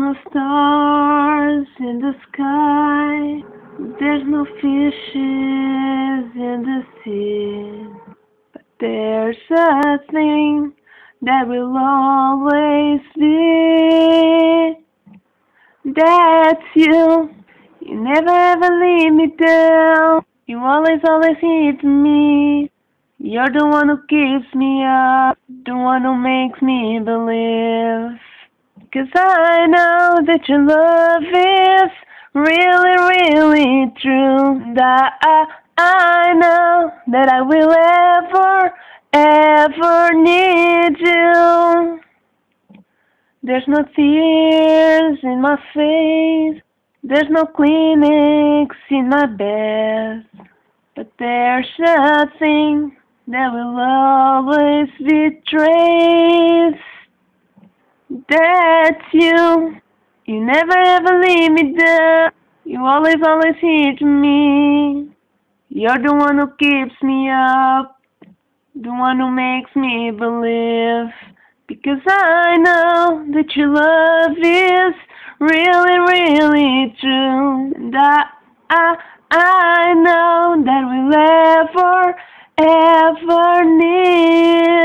no stars in the sky, there's no fishes in the sea, but there's a thing that will always be. That's you. You never ever leave me down. You always here to me. You're the one who keeps me up, the one who makes me believe. 'Cause I know that your love is really, really true. That I know that I will ever need you. There's no tears in my face, there's no Kleenex in my bed, but there's a thing that will always be traced. That's you. You never ever leave me down. You always here to me. You're the one who keeps me up, the one who makes me believe. Because I know that your love is really, really true. And I know that we'll ever need